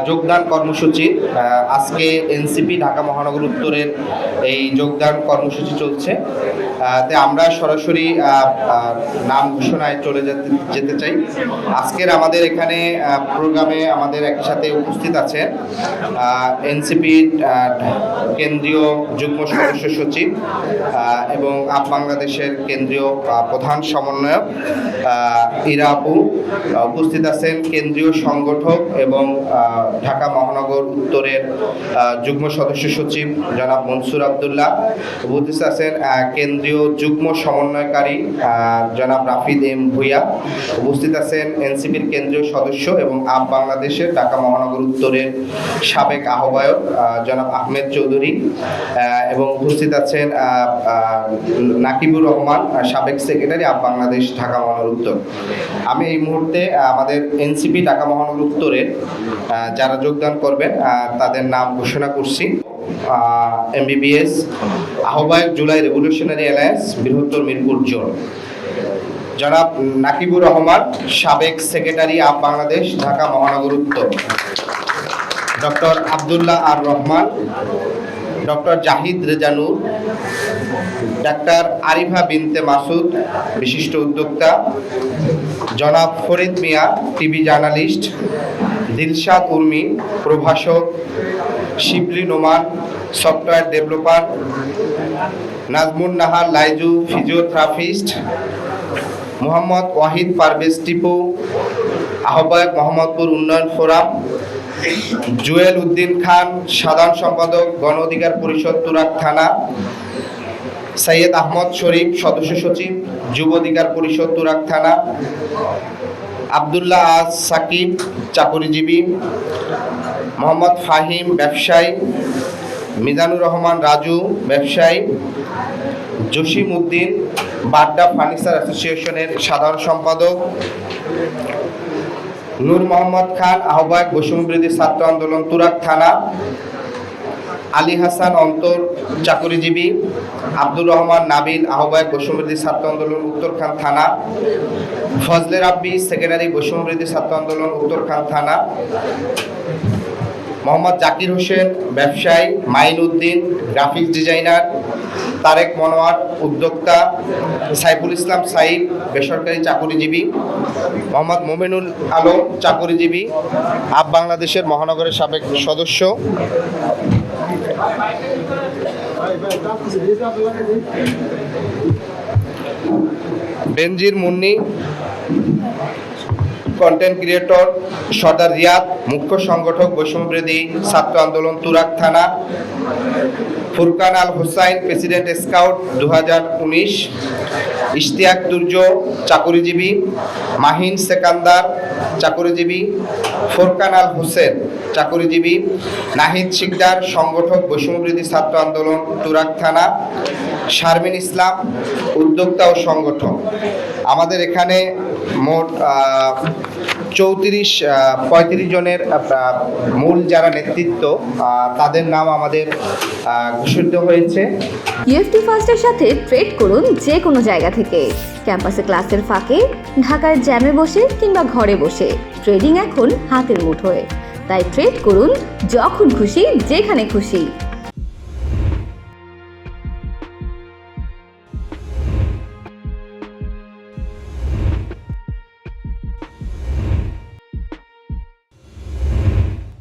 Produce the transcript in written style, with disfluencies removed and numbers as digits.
যোগদান কর্মসূচি আজকে এনসিপি ঢাকা মহানগর উত্তরের এই যোগদান কর্মসূচি চলছে। তে আমরা সরাসরি নাম ঘোষণায় চলে যেতে চাই। আজকের আমাদের এখানে প্রোগ্রামে আমাদের একই সাথে উপস্থিত আছে এনসিপি কেন্দ্রীয় যুগ্ম সদস্য সচিব এবং বাংলাদেশের কেন্দ্রীয় প্রধান সমন্বয়ক ইরা আপু, উপস্থিত আছেন কেন্দ্রীয় সংগঠক এবং ঢাকা মহানগর উত্তরের যুগ্ম সদস্য সচিব জনাব মনসুর আবদুল্লাহ, উপস্থিত আছেন কেন্দ্রীয় যুগ্ম সমন্বয়কারী জনাব রাফিদ এম ভুইয়া, উপস্থিত আছেন এনসিপির কেন্দ্রীয় সদস্য এবং বাংলাদেশের ঢাকা মহানগর উত্তরের সাবেক আহ্বায়ক জনাব আহমেদ চৌধুরী, এবং উপস্থিত আছেন নাকিবুর রহমান, সাবেক সেক্রেটারি বাংলাদেশ ঢাকা মহানগর উত্তর। আমি এই মুহূর্তে আমাদের এনসিপি ঢাকা মহানগর উত্তরের যারা যোগদান করবেন তাদের নাম ঘোষণা করছি। এমবিবিএস আহ্বায়ক জুলাই রেভলিউশনারি অ্যালায়েন্স বৃহত্তর মিরপুর জোন জনাব নাকিবুর রহমান, সাবেক সেক্রেটারি বাংলাদেশ ঢাকা মহানগর উত্তর। ডক্টর আবদুল্লাহ আর রহমান, ডক্টর জাহিদ রেজানুর, ডাক্তার আরিফা বিনতে মাসুদ, বিশিষ্ট উদ্যোক্তা, জনাব ফরিদ মিয়া, টিভি জার্নালিস্ট, দিলশাদ উর্মি, প্রভাষক, Shibli Noman, software developer, Najmun Nahar Laizu, physiotherapist, Mohammad Wahid Parvez Tipu, আহ্বায়ক মোহাম্মদপুর উন্নয়ন ফোরাম, জুয়েল উদ্দিন খান, সাধারণ সম্পাদক গণ অধিকার পরিষদ তুরাগ থানা, সৈয়দ আহমদ শরীফ, সদস্য সচিব যুব অধিকার পরিষদ তুরাগ থানা, আবদুল্লাহ আজ সাকিব, চাকরিজীবী, মোহাম্মদ ফাহিম, ব্যবসায়ী, মিজানুর রহমান রাজু, ব্যবসায়ী, জসিম উদ্দিন, বাড্ডা ফার্নিচার অ্যাসোসিয়েশনের সাধারণ সম্পাদক, নূর মোহাম্মদ খান, আহ্বায়ক বৈষম্যবিরোধী ছাত্র আন্দোলন তুরাগ থানা, আলী হাসান অন্তর, চাকরিজীবী, আব্দুর রহমান নাবিল, আহ্বায়ক বৈষম্যবিরোধী ছাত্র আন্দোলন উত্তরখান থানা, ফজলে রাব্বি, সেক্রেটারি বৈষম্যবিরোধী ছাত্র আন্দোলন উত্তরখান থানা, মোহাম্মদ জাকির হোসেন, ব্যবসায়ী, মাইন উদ্দিন, গ্রাফিক্স ডিজাইনার, তারেক মনোয়ার, উদ্যোক্তা, সাইফুল ইসলাম সাইফ, বেসরকারি চাকরিজীবী, মোহাম্মদ মোমিনুল আলম, চাকরিজীবী, বাংলাদেশের মহানগরের সাবেক সদস্য, বেনজির মুন্নি, কন্টেন্ট ক্রিয়েটর, সর্দার রিয়াদ, মুখ্য সংগঠক বৈষম্যবিরোধী ছাত্র আন্দোলন তুরাগ থানা, ফুরকান আল হুসাইন, প্রেসিডেন্ট স্কাউট 2019, ইশতিয়াক তুর্য, চাকরিজীবী, মাহিন সেকান্দার, চাকরিজীবী, ফোরকান আল হোসেন, চাকরিজীবী, নাহিদ শিকদার, সংগঠক বৈষম্যবিরোধী ছাত্র আন্দোলন তুরাগ থানা, শারমিন ইসলাম, উদ্যোক্তা ও সংগঠক। আমাদের এখানে মোট 35 জনের মূল যারা নেতৃত্ব তাদের নাম আমাদের ঘোষিত হয়েছে। ইউএফটি ফার্স্টের সাথে ট্রেড করুন যে কোনো জায়গা থেকে, ক্যাম্পাসে ক্লাসের ফাঁকে, ঢাকার জ্যামে বসে কিংবা ঘরে বসে। ট্রেডিং এখন হাতের মুঠোয়, তাই ট্রেড করুন যখন খুশি যেখানে খুশি।